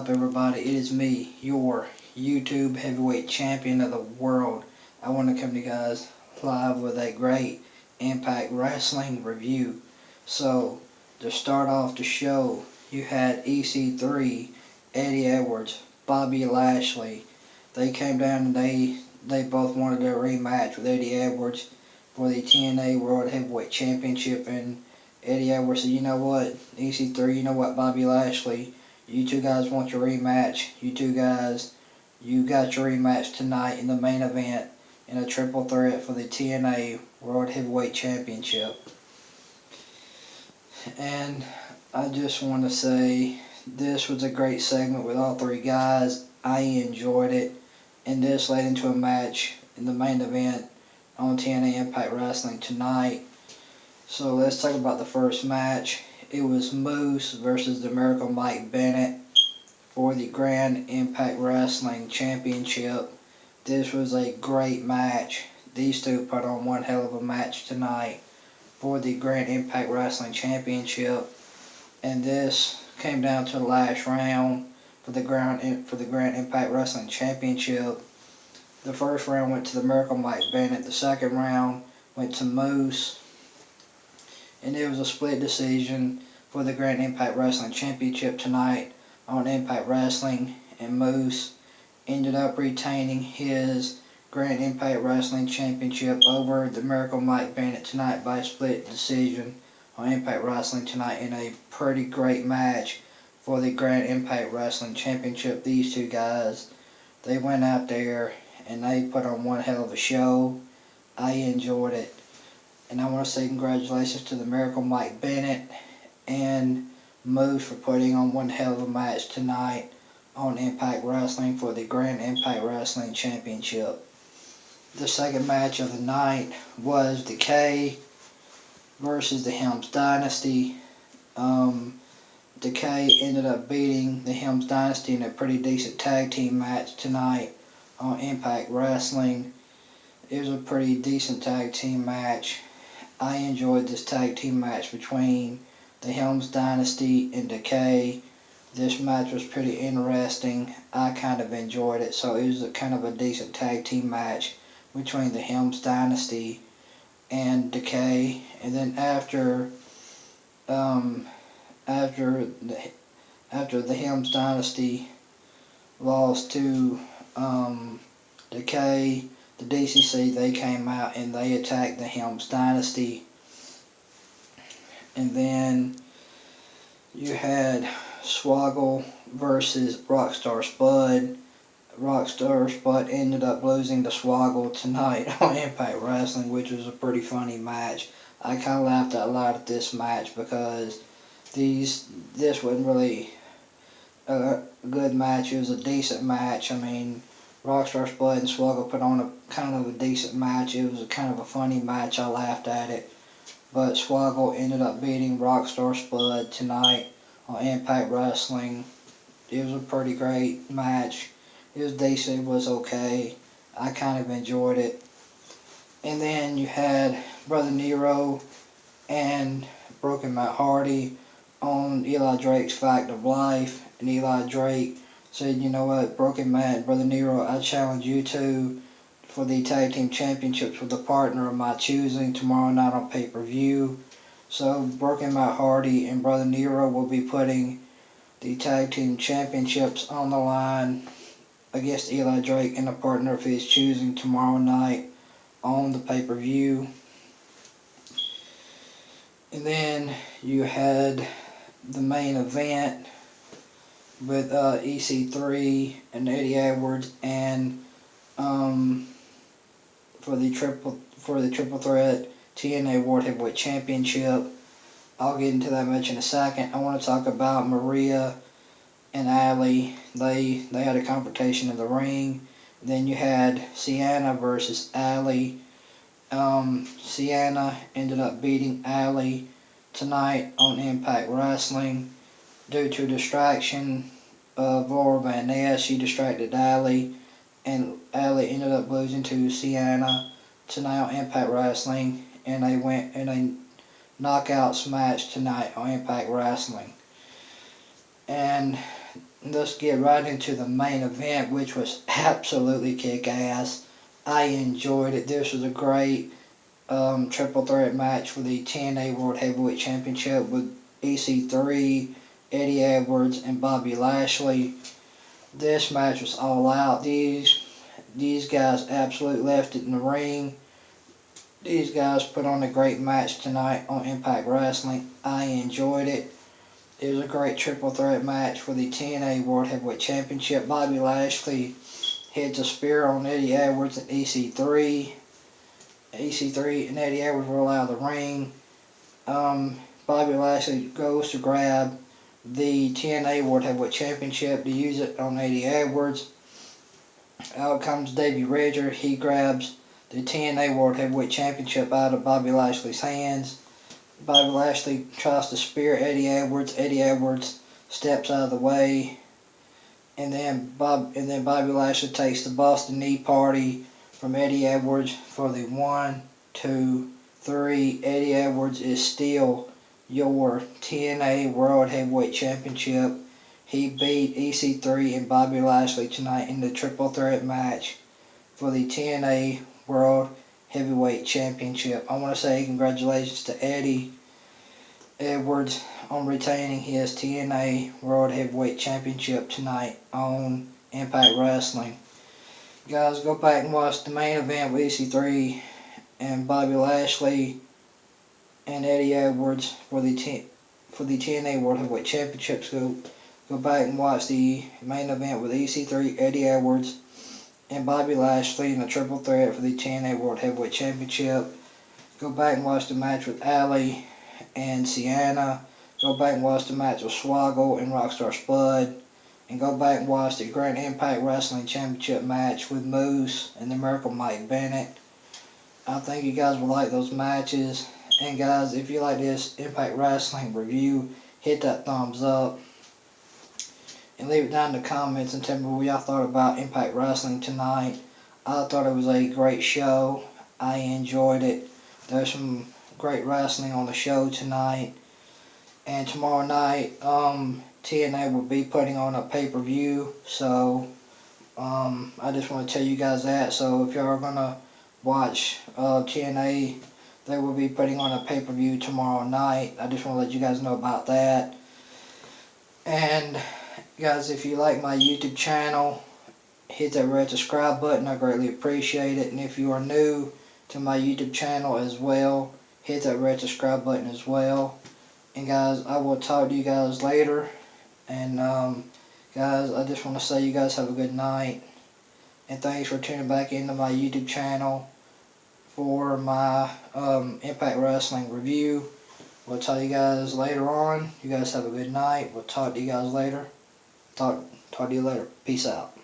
up, everybody? It is me, your YouTube heavyweight champion of the world. I want to come to you guys live with a great Impact Wrestling review. So, to start off the show, you had EC3, Eddie Edwards, Bobby Lashley. They came down and they both wanted their rematch with Eddie Edwards for the TNA World Heavyweight Championship, and Eddie Edwards said, you know what, EC3, you know what, Bobby Lashley, you two guys want your rematch. You two guys, you got your rematch tonight in the main event in a triple threat for the TNA World Heavyweight Championship. And I just want to say, this was a great segment with all three guys. I enjoyed it. And this led into a match in the main event on TNA Impact Wrestling tonight. So let's talk about the first match. It was Moose versus the Miracle Mike Bennett for the Grand Impact Wrestling Championship. This was a great match. These two put on one hell of a match tonight for the Grand Impact Wrestling Championship. And this came down to the last round for the Grand Impact Wrestling Championship. The first round went to the Miracle Mike Bennett. The second round went to Moose. And it was a split decision for the Grand Impact Wrestling Championship tonight on Impact Wrestling, and Moose ended up retaining his Grand Impact Wrestling Championship over the Miracle Mike Bennett tonight by split decision on Impact Wrestling tonight in a pretty great match for the Grand Impact Wrestling Championship. These two guys, they went out there and they put on one hell of a show. I enjoyed it. And I want to say congratulations to the Miracle Mike Bennett and Moose for putting on one hell of a match tonight on Impact Wrestling for the Grand Impact Wrestling Championship. The second match of the night was Decay versus the Helms Dynasty. Decay ended up beating the Helms Dynasty in a pretty decent tag team match tonight on Impact Wrestling. It was a pretty decent tag team match. I enjoyed this tag team match between the Helms Dynasty and Decay. This match was pretty interesting. I kind of enjoyed it. So it was a kind of a decent tag team match between the Helms Dynasty and Decay. And then after the Helms Dynasty lost to Decay, the DCC, they came out and they attacked the Helms Dynasty. And then you had Swoggle versus Rockstar Spud. Rockstar Spud ended up losing to Swoggle tonight on Impact Wrestling, which was a pretty funny match. I kind of laughed out loud at this match because this wasn't really a good match. It was a decent match. I mean, Rockstar Spud and Swoggle put on a kind of a decent match. It was a kind of a funny match. I laughed at it. But Swoggle ended up beating Rockstar Spud tonight on Impact Wrestling. It was a pretty great match. It was decent. It was okay. I kind of enjoyed it. And then you had Brother Nero and Broken Matt Hardy on Eli Drake's Fact of Life. And Eli Drake said, you know what, Broken Matt, Brother Nero, I challenge you two for the Tag Team Championships with a partner of my choosing tomorrow night on pay-per-view. So Broken Matt Hardy and Brother Nero will be putting the Tag Team Championships on the line against Eli Drake and a partner of his choosing tomorrow night on the pay-per-view. And then you had the main event with EC3 and Eddie Edwards, and for the triple threat TNA World Heavyweight Championship. I'll get into that match in a second. I want to talk about Maria and Allie. They had a confrontation in the ring. Then you had Sienna versus Allie. Sienna ended up beating Allie tonight on Impact Wrestling due to distraction of Laura Van Ness. She distracted Allie, and Allie ended up losing to Sienna tonight on Impact Wrestling, and they went in a knockouts match tonight on Impact Wrestling. And let's get right into the main event, which was absolutely kick-ass. I enjoyed it. This was a great triple threat match for the TNA World Heavyweight Championship with EC3, Eddie Edwards, and Bobby Lashley. This match was all out. These guys absolutely left it in the ring. These guys put on a great match tonight on Impact Wrestling. I enjoyed it. It was a great triple threat match for the TNA World Heavyweight Championship. Bobby Lashley hits a spear on Eddie Edwards and EC3. EC3 and Eddie Edwards roll out of the ring. Bobby Lashley goes to grab the TNA World Heavyweight Championship to use it on Eddie Edwards. Out comes Davey Ridger. He grabs the TNA World Heavyweight Championship out of Bobby Lashley's hands. Bobby Lashley tries to spear Eddie Edwards. Eddie Edwards steps out of the way, and then Bobby Lashley takes the Boston Knee Party from Eddie Edwards for the 1, 2, 3. Eddie Edwards is still your TNA World Heavyweight Championship. He beat EC3 and Bobby Lashley tonight in the triple threat match for the TNA World Heavyweight Championship. I want to say congratulations to Eddie Edwards on retaining his TNA World Heavyweight Championship tonight on Impact Wrestling. Guys, go back and watch the main event with EC3 and Bobby Lashley and Eddie Edwards for the TNA World Heavyweight Championship. Go back and watch the main event with EC3, Eddie Edwards, and Bobby Lashley in a triple threat for the TNA World Heavyweight Championship. Go back and watch the match with Ali and Sienna. Go back and watch the match with Swoggle and Rockstar Spud. And go back and watch the Grand Impact Wrestling Championship match with Moose and the Miracle Mike Bennett. I think you guys will like those matches. And guys, if you like this Impact Wrestling review, hit that thumbs up. And leave it down in the comments and tell me what y'all thought about Impact Wrestling tonight. I thought it was a great show. I enjoyed it. There's some great wrestling on the show tonight. And tomorrow night, TNA will be putting on a pay-per-view. So, I just want to tell you guys that. So, if y'all are going to watch TNA, they will be putting on a pay-per-view tomorrow night. I just want to let you guys know about that. And guys, if you like my YouTube channel, hit that red subscribe button. I greatly appreciate it. And if you are new to my YouTube channel as well, hit that red subscribe button as well. And guys, I will talk to you guys later. And guys, I just want to say you guys have a good night. And thanks for tuning back into my YouTube channel for my Impact Wrestling review. We'll tell you guys later on. You guys have a good night. We'll talk to you guys later. Talk to you later. Peace out.